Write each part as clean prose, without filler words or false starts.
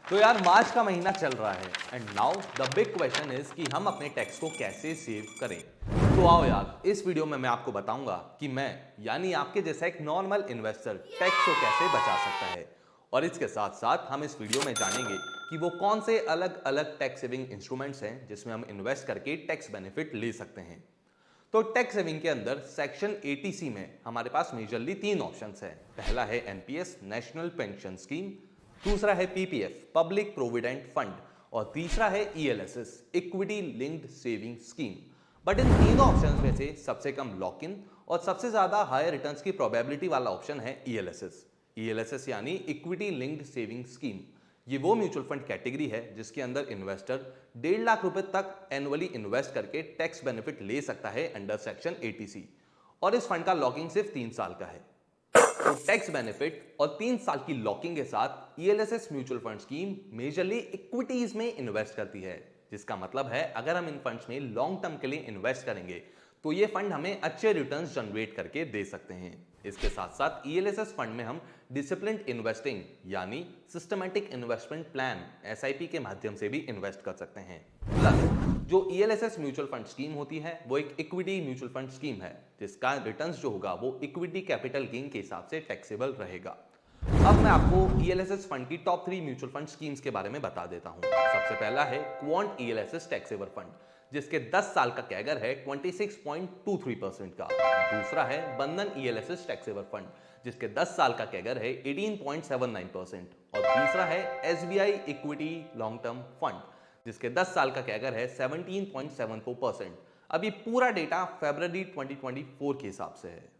तो यार मार्च का महीना चल रहा है and now the big question is कि हम अपने टैक्स को कैसे सेव करें। तो आओ यार, इस वीडियो में मैं आपको बताऊंगा कि मैं यानी आपके जैसा एक नॉर्मल इन्वेस्टर टैक्स को कैसे बचा सकता है। और इसके साथ साथ हम इस वीडियो में जानेंगे कि वो कौन से अलग अलग टैक्स सेविंग इंस्ट्रूमेंट्स हैं जिसमें हम इन्वेस्ट करके टैक्स बेनिफिट ले सकते हैं। तो टैक्स सेविंग के अंदर सेक्शन 80C में हमारे पास मेजरली तीन ऑप्शंस हैं। पहला है एनपीएस नेशनल पेंशन स्कीम, दूसरा है पीपीएफ पब्लिक प्रोविडेंट फंड और तीसरा है ELSS equity linked saving scheme. But in तीनों ऑप्शंस में से सबसे कम लॉक इन और सबसे ज्यादा हायर रिटर्न्स की प्रोबेबिलिटी वाला ऑप्शन है ईएलएसएस। ईएलएसएस यानी इक्विटी लिंक्ड सेविंग स्कीम। ये वो म्यूचुअल फंड कैटेगरी है जिसके अंदर इन्वेस्टर 1.5 लाख रुपए तक एनुअली इन्वेस्ट करके टैक्स बेनिफिट ले सकता है अंडर सेक्शन 80C। और इस फंड का लॉकिंग सिर्फ 3 साल का है। तो टैक्स बेनिफिट और 3 साल की लॉकिंग के साथ ELSS mutual fund scheme majorly equities में इन्वेस्ट करती है, जिसका मतलब है अगर हम इन फंड्स में लॉन्ग टर्म के लिए इन्वेस्ट करेंगे तो ये फंड हमें अच्छे रिटर्न्स जनरेट करके दे सकते हैं। इसके साथ साथ ईएलएसएस फंड में हम डिसिप्लिन्ड इन्वेस्टिंग यानी सिस्टमैटिक इन्वेस्टमेंट प्लान एसआईपी के माध्यम से भी इन्वेस्ट कर सकते हैं। प्लस जो ईएलएसएस म्यूचुअल फंड स्कीम होती है वो एक इक्विटी म्यूचुअल फंड स्कीम है जिसका रिटर्न्स जो होगा वो इक्विटी कैपिटल गेन के हिसाब से टैक्सेबल रहेगा। अब मैं आपको ईएलएसएस फंड की टॉप 3 म्यूचुअल फंड स्कीम्स के बारे में बता देता हूं। सबसे पहला है क्वांट ईएलएसएस टैक्सेबल फंड जिसके 10 साल का कैगर है 26.23% का। दूसरा है बंधन ईएलएसएस टैक्सेबल फंड जिसके 10 साल का कैगर है 18.79% और तीसरा है SBI equity long term fund जिसके 10 साल का कैगर है 17.74%। अब ये पूरा डेटा फरवरी 2024 के हिसाब से है।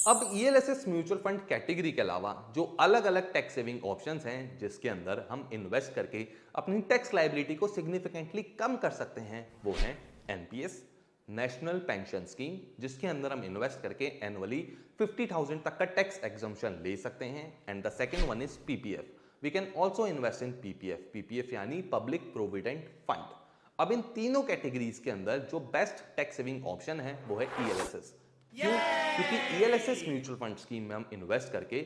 अब ईएलएसएस म्यूचुअल फंड कैटेगरी के अलावा जो अलग अलग टैक्स सेविंग ऑप्शंस हैं जिसके अंदर हम इन्वेस्ट करके अपनी टैक्स लायबिलिटी को सिग्निफिकेंटली कम कर सकते हैं वो है एनपीएस नेशनल पेंशन स्कीम जिसके अंदर हम इन्वेस्ट करके एनुअली 50,000 तक का टैक्स एग्जम्पशन ले सकते हैं। And the second one is PPF. We can also invest in PPF. PPF यानी पब्लिक प्रोविडेंट फंड। अब इन तीनों कैटेगरीज के अंदर जो बेस्ट टैक्स सेविंग ऑप्शन है वो है ईएलएसएस। क्यों? क्योंकि ईएलएसएस म्यूचुअल फंड स्कीम में हम इन्वेस्ट करके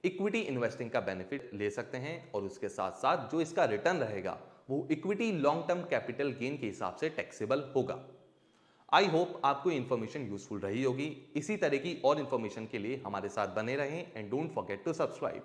इक्विटी इन्वेस्टिंग का बेनिफिट ले सकते हैं और उसके साथ साथ जो इसका रिटर्न रहेगा वो equity long term capital gain के हिसाब से टैक्सेबल होगा। आई होप आपको इन्फॉर्मेशन यूजफुल रही होगी। इसी तरह की और इन्फॉर्मेशन के लिए हमारे साथ बने रहें and don't forget to subscribe.